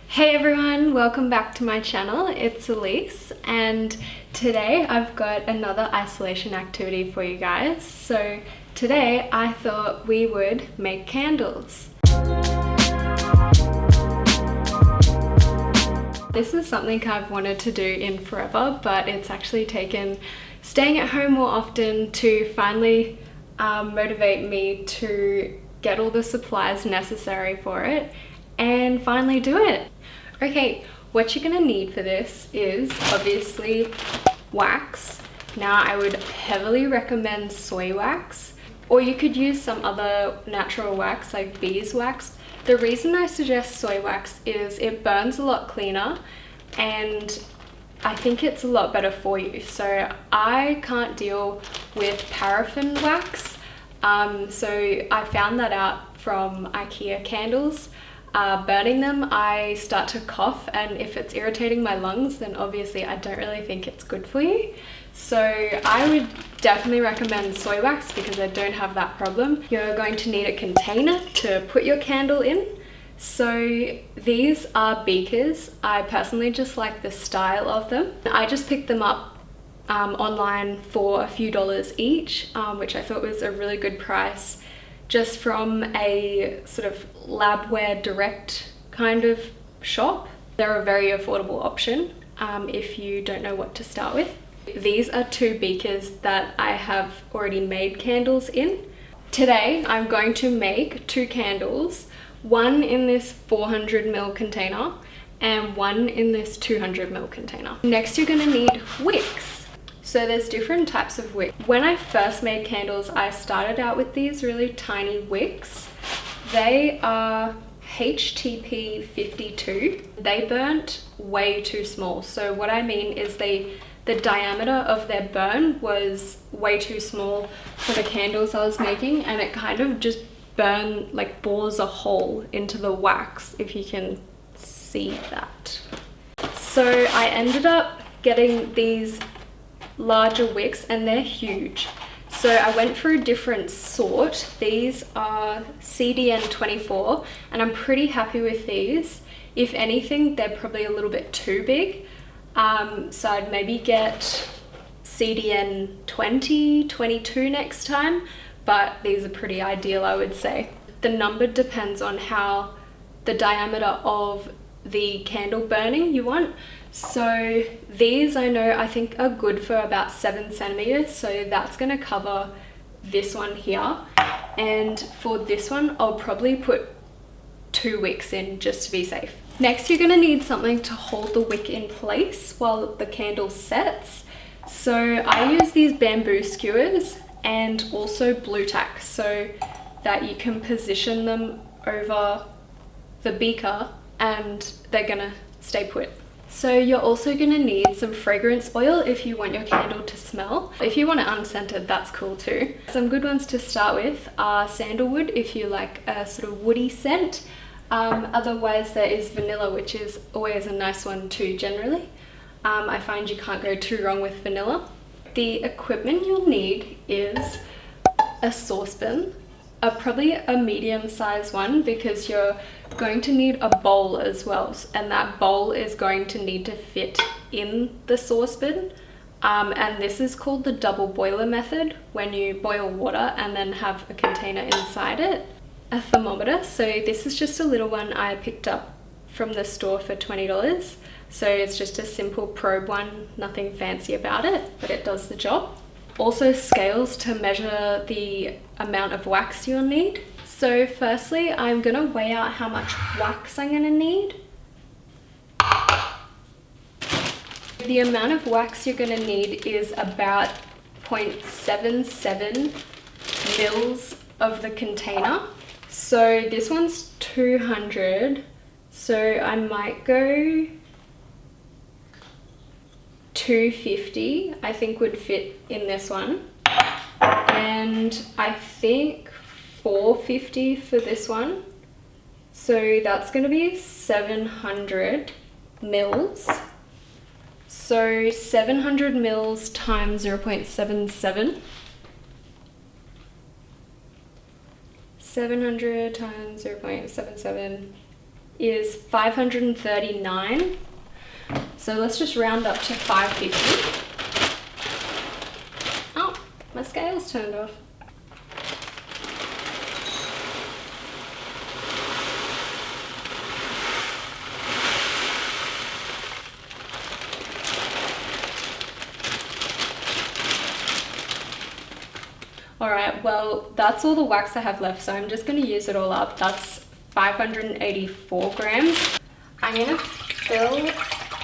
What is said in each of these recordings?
Hey everyone, welcome back to my channel. It's Elise and today I've got another isolation activity for you guys. So today I thought we would make candles. This is something I've wanted to do in forever, but it's actually taken staying at home more often to finally motivate me to get all the supplies necessary for it and finally do it. Okay, what you're gonna need for this is obviously wax. Now I would heavily recommend soy wax, or you could use some other natural wax like beeswax. The reason I suggest soy wax is it burns a lot cleaner and I think it's a lot better for you. So I can't deal with paraffin wax. So I found that out from IKEA candles. Burning them, I start to cough, and if it's irritating my lungs, then obviously I don't really think it's good for you. So I would definitely recommend soy wax because I don't have that problem. You're going to need a container to put your candle in. So these are beakers. I personally just like the style of them. I just picked them up online for a few dollars each, which I thought was a really good price, just from a sort of labware direct kind of shop. They're a very affordable option if you don't know what to start with. These are two beakers that I have already made candles in. Today I'm going to make two candles, one in this 400 ml container and one in this 200 ml container. Next you're going to need wicks. So there's different types of wick. When I first made candles, I started out with these really tiny wicks. They are HTP 52. They burnt way too small. So what I mean is the diameter of their burn was way too small for the candles I was making, and it kind of just bores a hole into the wax, if you can see that. So I ended up getting these larger wicks and they're huge. So I went for a different sort. These are CDN 24 and I'm pretty happy with these. If anything, they're probably a little bit too big. So I'd maybe get CDN 20, 22 next time, but these are pretty ideal, I would say. The number depends on how the diameter of the candle burning you want. So these I think are good for about 7 centimeters. So that's gonna cover this one here. And for this one, I'll probably put 2 wicks in just to be safe. Next, you're gonna need something to hold the wick in place while the candle sets. So I use these bamboo skewers and also blue tack so that you can position them over the beaker and they're gonna stay put. So you're also gonna need some fragrance oil if you want your candle to smell. If you want it unscented, that's cool too. Some good ones to start with are sandalwood if you like a sort of woody scent. Otherwise there is vanilla, which is always a nice one too generally. I find you can't go too wrong with vanilla. The equipment you'll need is a saucepan, probably a medium-sized one, because you're going to need a bowl as well, and that bowl is going to need to fit in the saucepan. And this is called the double boiler method, when you boil water and then have a container inside it. A thermometer, so this is just a little one I picked up from the store for $20. So it's just a simple probe one, nothing fancy about it, but it does the job. Also scales to measure the amount of wax you'll need. So firstly, I'm gonna weigh out how much wax I'm gonna need. The amount of wax you're gonna need is about 0.77 mils of the container. So this one's 200, so I might go 250, I think would fit in this one. And I think 450 for this one. So that's gonna be 700 mils. So 700 mils times 0.77. 700 times 0.77 is 539. So let's just round up to 550. Oh, my scale's turned off. Alright, well, that's all the wax I have left, so I'm just going to use it all up. That's 584 grams. I'm going to fill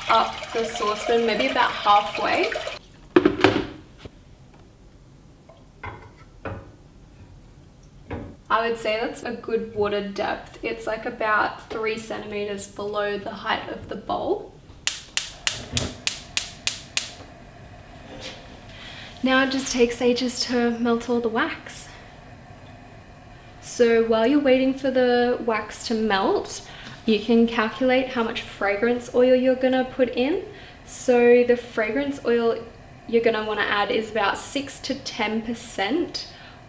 up the saucepan maybe about halfway. I would say that's a good water depth. It's like about 3 centimeters below the height of the bowl. Now it just takes ages to melt all the wax. So while you're waiting for the wax to melt, you can calculate how much fragrance oil you're gonna put in. So the fragrance oil you're gonna wanna add is about 6 to 10%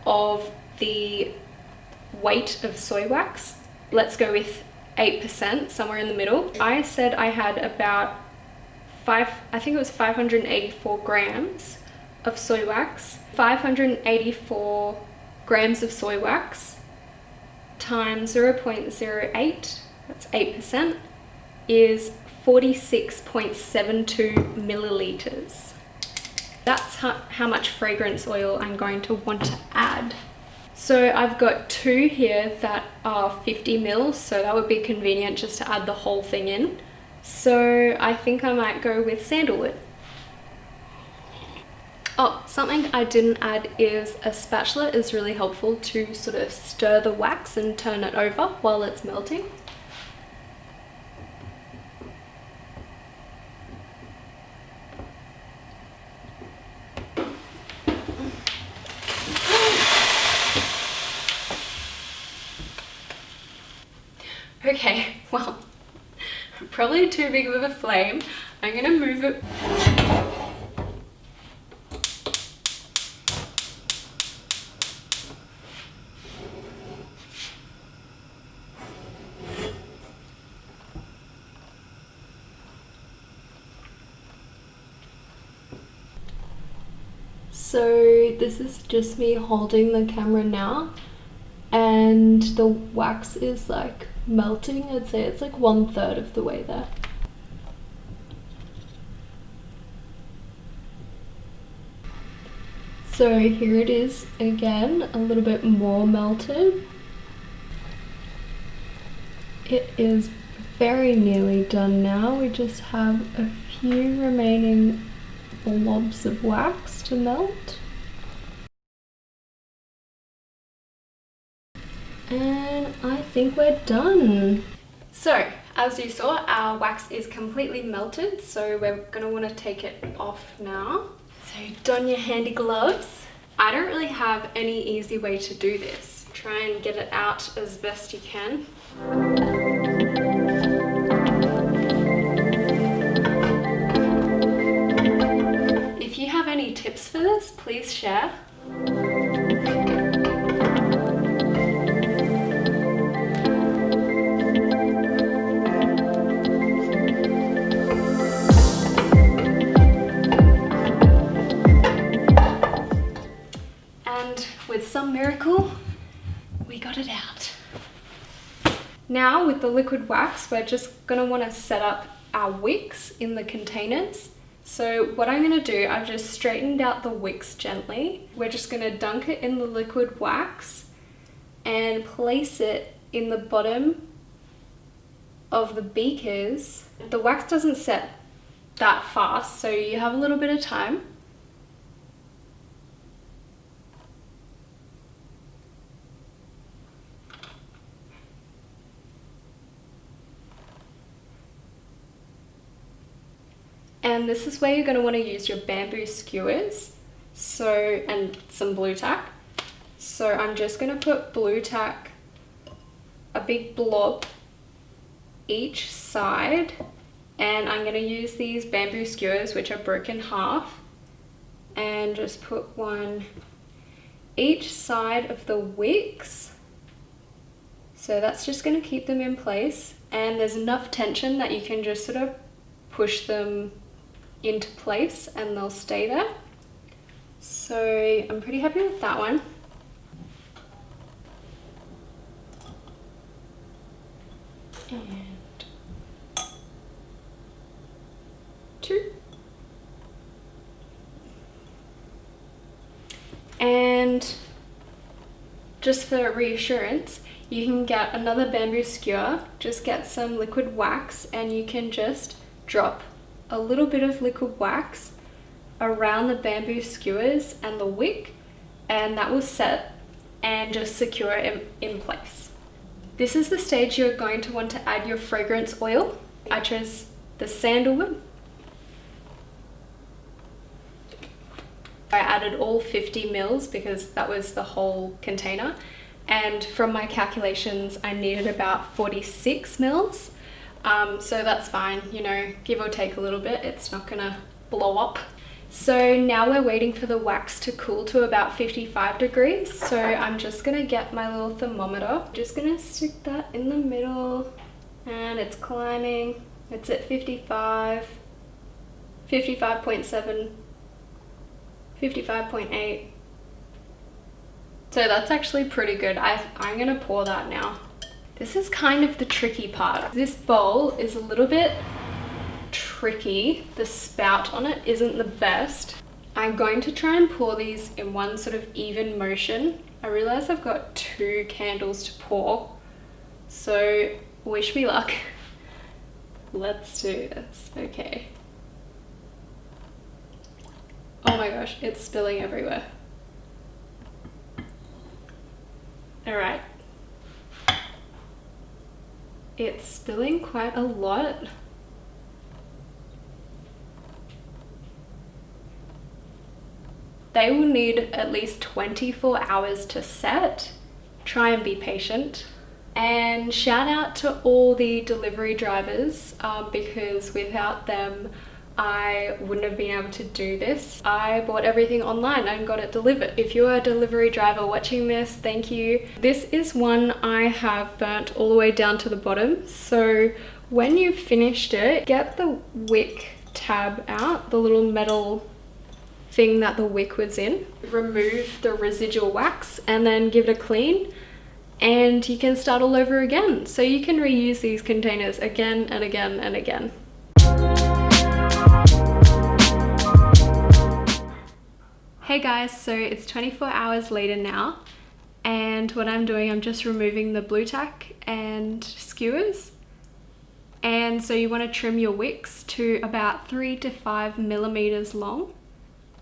of the weight of soy wax. Let's go with 8%, somewhere in the middle. I said I had about I think it was 584 grams of soy wax. 584 grams of soy wax times 0.08, that's 8%, is 46.72 milliliters. That's how much fragrance oil I'm going to want to add. So I've got 2 here that are 50 mils, so that would be convenient just to add the whole thing in. So I think I might go with sandalwood. Oh, something I didn't add is a spatula is really helpful to sort of stir the wax and turn it over while it's melting. Okay, well, probably too big of a flame. I'm gonna move it. So this is just me holding the camera now, and the wax is like melting. I'd say it's like 1/3 of the way there. So here it is again, a little bit more melted. It is very nearly done now. We just have a few remaining blobs of wax to melt. And I think we're done. So, as you saw, our wax is completely melted, so we're gonna wanna take it off now. So don your handy gloves. I don't really have any easy way to do this. Try and get it out as best you can. If you have any tips for this, please share. With some miracle, we got it out. Now with the liquid wax, we're just gonna wanna set up our wicks in the containers. So what I'm gonna do, I've just straightened out the wicks gently. We're just gonna dunk it in the liquid wax and place it in the bottom of the beakers. The wax doesn't set that fast, so you have a little bit of time. And this is where you're going to want to use your bamboo skewers, and some blue tack. So I'm just going to put blue tack, a big blob each side, and I'm going to use these bamboo skewers, which are broken in half, and just put one each side of the wicks. So that's just going to keep them in place. and there's enough tension that you can just sort of push them into place and they'll stay there. So I'm pretty happy with that one. And 2. And just for reassurance, you can get another bamboo skewer, just get some liquid wax, and you can just drop a little bit of liquid wax around the bamboo skewers and the wick, and that will set and just secure it in place. This is the stage you're going to want to add your fragrance oil. I chose the sandalwood. I added all 50 mils because that was the whole container, and from my calculations I needed about 46 mils, so that's fine, you know, give or take a little bit, it's not gonna blow up. So now we're waiting for the wax to cool to about 55 degrees, so I'm just gonna get my little thermometer, just gonna stick that in the middle, and it's climbing. It's at 55, 55.7, 55.8. So that's actually pretty good. I'm gonna pour that now. This is kind of the tricky part. This bowl is a little bit tricky. The spout on it isn't the best. I'm going to try and pour these in one sort of even motion. I realize I've got 2 candles to pour, so wish me luck. Let's do this. Okay. Oh my gosh, it's spilling everywhere. All right. It's spilling quite a lot. They will need at least 24 hours to set. Try and be patient. And shout out to all the delivery drivers, because without them, I wouldn't have been able to do this. I bought everything online and got it delivered. If you're a delivery driver watching this, thank you. This is one I have burnt all the way down to the bottom. So when you've finished it, get the wick tab out, the little metal thing that the wick was in. Remove the residual wax and then give it a clean, and you can start all over again. So you can reuse these containers again and again and again. Hey guys, so it's 24 hours later now, and what I'm doing, I'm just removing the blue tack and skewers. And so you want to trim your wicks to about 3 to 5 millimeters long.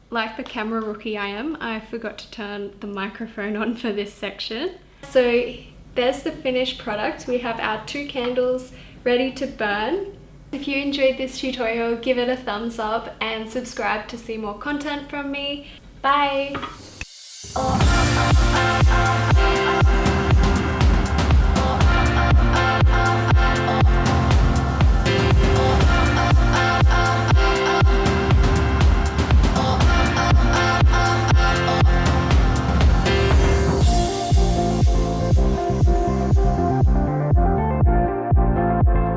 Like the camera rookie I am, I forgot to turn the microphone on for this section. So there's the finished product. We have our 2 candles ready to burn. If you enjoyed this tutorial, give it a thumbs up and subscribe to see more content from me. Bye!